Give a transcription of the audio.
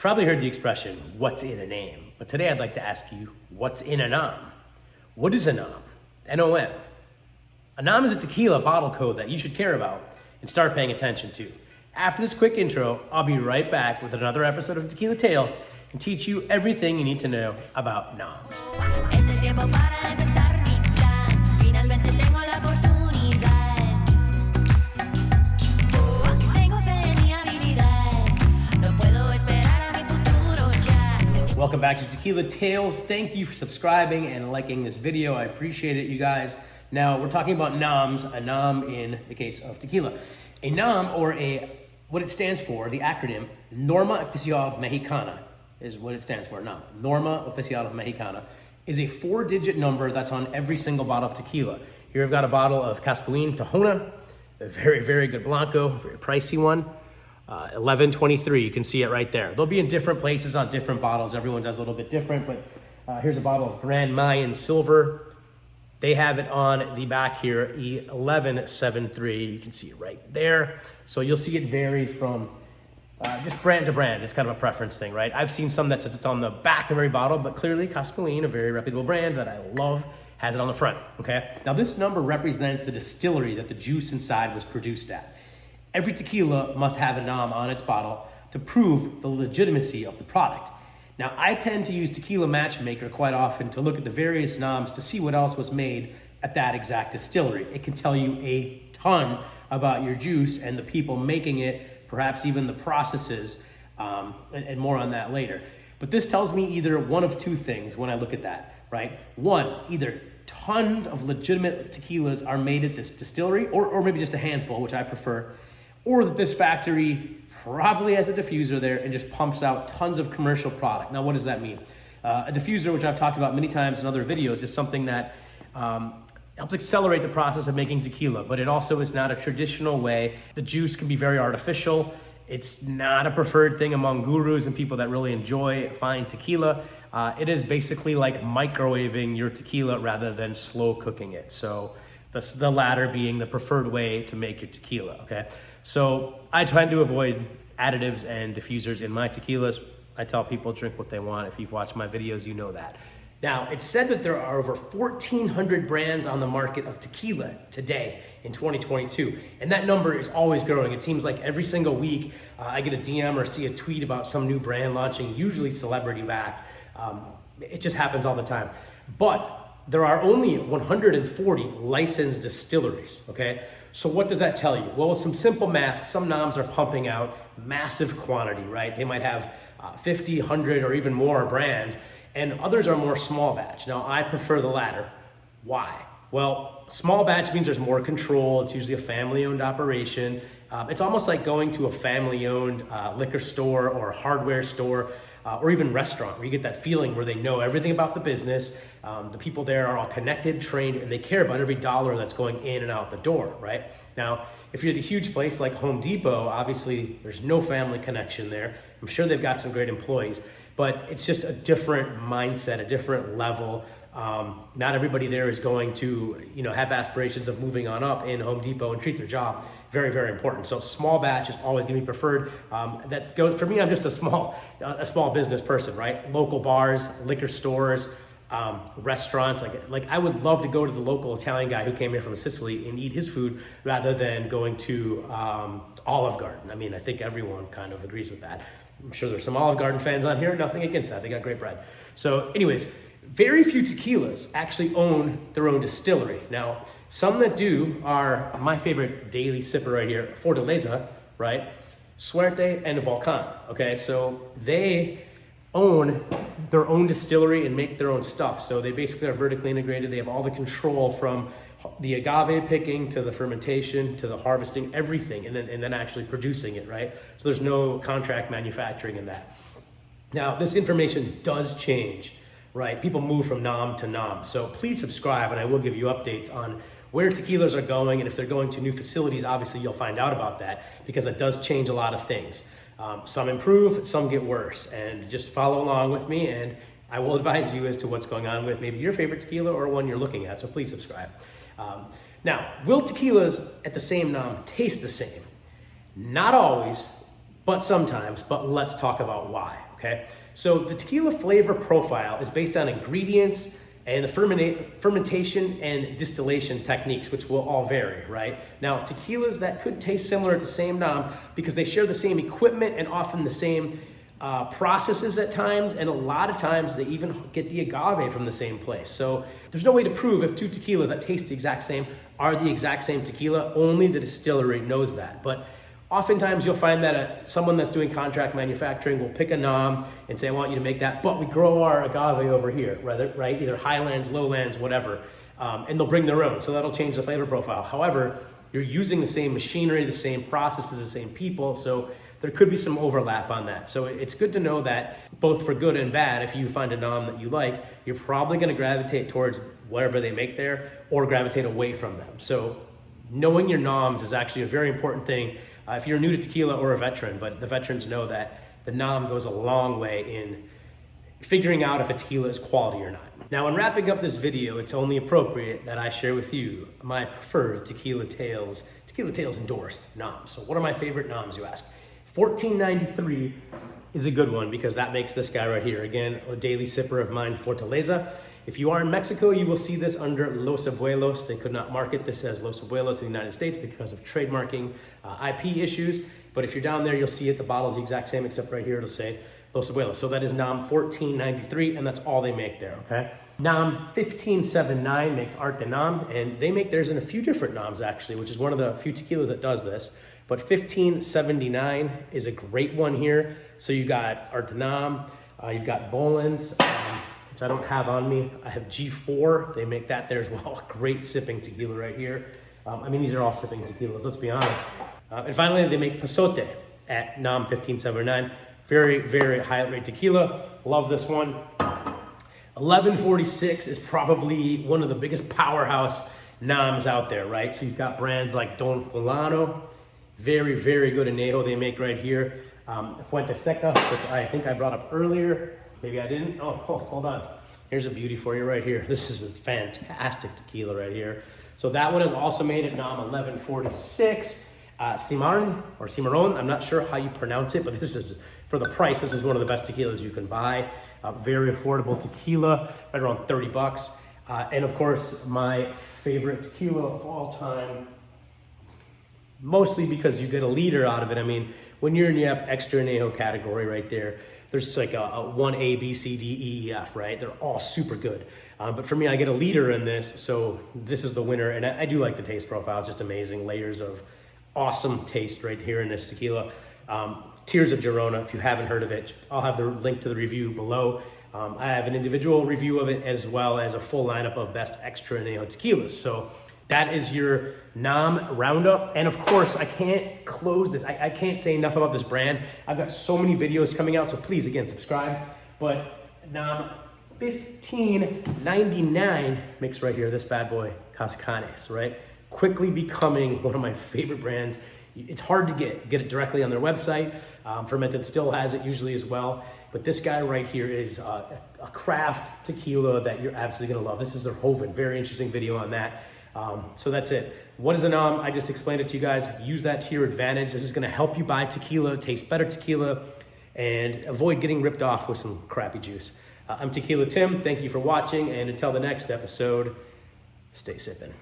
probably heard the expression, what's in a name? But today I'd like to ask you, what's in a nom? What is a nom? N-O-M. A nom is a tequila bottle code that you should care about and start paying attention to. After this quick intro, I'll be right back with another episode of Tequila Tales and teach you everything you need to know about noms. Welcome back to Tequila Tales. Thank you for subscribing and liking this video. I appreciate it, you guys. Now, we're talking about noms, a nom in the case of tequila. A nom, or what it stands for, the acronym, Norma Oficial Mexicana, is what it stands for, nom. Norma Oficial Mexicana is a 4-digit number that's on every single bottle of tequila. Here I've got a bottle of Cascuin Tahona, a very, very good Blanco, very pricey one. 1123, you can see it right there. They'll be in different places on different bottles. Everyone does a little bit different, but here's a bottle of Grand Mayan Silver. They have it on the back here, 1173. You can see it right there. So you'll see it varies from just brand to brand. It's kind of a preference thing, right? I've seen some that says it's on the back of every bottle, but clearly Cascuin, a very reputable brand that I love, has it on the front, okay? Now this number represents the distillery that the juice inside was produced at. Every tequila must have a nom on its bottle to prove the legitimacy of the product. Now, I tend to use Tequila Matchmaker quite often to look at the various noms to see what else was made at that exact distillery. It can tell you a ton about your juice and the people making it, perhaps even the processes, and more on that later. But this tells me either one of two things when I look at that, right? One, either tons of legitimate tequilas are made at this distillery, or maybe just a handful, which I prefer, or that this factory probably has a diffuser there and just pumps out tons of commercial product. Now, what does that mean? A diffuser, which I've talked about many times in other videos, is something that helps accelerate the process of making tequila, but it also is not a traditional way. The juice can be very artificial. It's not a preferred thing among gurus and people that really enjoy fine tequila. It is basically like microwaving your tequila rather than slow cooking it. So the latter being the preferred way to make your tequila, okay? So I try to avoid additives and diffusers in my tequilas. I tell people drink what they want. If you've watched my videos, you know that. Now, it's said that there are over 1,400 brands on the market of tequila today in 2022. And that number is always growing. It seems like every single week I get a DM or see a tweet about some new brand launching, usually celebrity backed. It just happens all the time. But there are only 140 licensed distilleries, okay? So what does that tell you? Well, with some simple math, some noms are pumping out massive quantity, right? They might have 50, 100, or even more brands, and others are more small batch. Now, I prefer the latter. Why? Well, small batch means there's more control. It's usually a family-owned operation. It's almost like going to a family-owned liquor store or hardware store, or even restaurant, where you get that feeling where they know everything about the business. The people there are all connected, trained, and they care about every dollar that's going in and out the door, right? Now, if you're at a huge place like Home Depot, obviously there's no family connection there. I'm sure they've got some great employees, but it's just a different mindset, a different level. Not everybody there is going to, have aspirations of moving on up in Home Depot and treat their job very, very important. So small batch is always going to be preferred. That goes for me. I'm just a small business person, right? Local bars, liquor stores, restaurants. Like I would love to go to the local Italian guy who came here from Sicily and eat his food rather than going to Olive Garden. I mean, I think everyone kind of agrees with that. I'm sure there's some Olive Garden fans on here. Nothing against that. They got great bread. So anyways, very few tequilas actually own their own distillery. Now, some that do are my favorite daily sipper right here, Fortaleza, right? Suerte and Volcan, okay? So they own their own distillery and make their own stuff. So they basically are vertically integrated. They have all the control from the agave picking to the fermentation to the harvesting, everything, and then actually producing it, right? So there's no contract manufacturing in that. Now, this information does change, right? People move from nom to nom. So please subscribe and I will give you updates on where tequilas are going, and if they're going to new facilities, obviously you'll find out about that because it does change a lot of things. Some improve, some get worse, and just follow along with me and I will advise you as to what's going on with maybe your favorite tequila or one you're looking at, so please subscribe. Now, will tequilas at the same nom taste the same? Not always, but sometimes, but let's talk about why, okay? So the tequila flavor profile is based on ingredients and the fermentation and distillation techniques, which will all vary, right? Now, tequilas that could taste similar at the same nom because they share the same equipment and often the same processes at times, and a lot of times they even get the agave from the same place. So there's no way to prove if two tequilas that taste the exact same are the exact same tequila. Only the distillery knows that. But oftentimes you'll find that someone that's doing contract manufacturing will pick a nom and say, I want you to make that, but we grow our agave over here, right? Either highlands, lowlands, whatever, and they'll bring their own. So that'll change the flavor profile. However, you're using the same machinery, the same processes, the same people, so there could be some overlap on that. So it's good to know that both for good and bad, if you find a nom that you like, you're probably gonna gravitate towards whatever they make there or gravitate away from them. So knowing your noms is actually a very important thing if you're new to tequila or a veteran, but the veterans know that the nom goes a long way in figuring out if a tequila is quality or not. Now, in wrapping up this video, it's only appropriate that I share with you my preferred Tequila Tales endorsed noms. So what are my favorite noms, you ask? 1493 is a good one because that makes this guy right here. Again, a daily sipper of mine, Fortaleza. If you are in Mexico, you will see this under Los Abuelos. They could not market this as Los Abuelos in the United States because of trademarking IP issues. But if you're down there, you'll see it. The bottle's the exact same, except right here it'll say Los Abuelos. So that is Nom 1493, and that's all they make there, okay? Nom 1579 makes Art de Nom, and they make theirs in a few different noms actually, which is one of the few tequilas that does this. But 1579 is a great one here. So you got Art de Nom, you've got Bolins, which I don't have on me. I have G4, they make that there as well. Great sipping tequila right here. I mean, these are all sipping tequilas, let's be honest. And finally, they make Pasote at Nom 1579. Very, very high rate tequila. Love this one. 1146 is probably one of the biggest powerhouse noms out there, right? So you've got brands like Don Fulano, very, very good añejo they make right here. Fuente Seca, which I think I brought up earlier. Maybe I didn't. Oh, hold on. Here's a beauty for you right here. This is a fantastic tequila right here. So that one is also made at Nom 1146. Cimarron, I'm not sure how you pronounce it, but this is, for the price, this is one of the best tequilas you can buy. Very affordable tequila, right around 30 bucks. And of course, my favorite tequila of all time, mostly because you get a liter out of it. I mean, when you're in the extra añejo category right there, there's just like a 1A, B, C, D, E, E, F, right? They're all super good. But for me, I get a liter in this, so this is the winner. And I do like the taste profile. It's just amazing. Layers of awesome taste right here in this tequila. Tears of Girona, if you haven't heard of it, I'll have the link to the review below. I have an individual review of it as well as a full lineup of best extra añejo tequilas. So that is your Nom roundup. And of course, I can't close this. I can't say enough about this brand. I've got so many videos coming out, so please, again, subscribe. But Nom 1599 makes right here, this bad boy, Cascanes, right? Quickly becoming one of my favorite brands. It's hard to get it directly on their website. Fermented still has it usually as well. But this guy right here is a craft tequila that you're absolutely gonna love. This is their Joven, very interesting video on that. So that's it. What is a nom? I just explained it to you guys. Use that to your advantage. This is gonna help you buy tequila, taste better tequila, and avoid getting ripped off with some crappy juice. I'm Tequila Tim, thank you for watching, and until the next episode, stay sipping.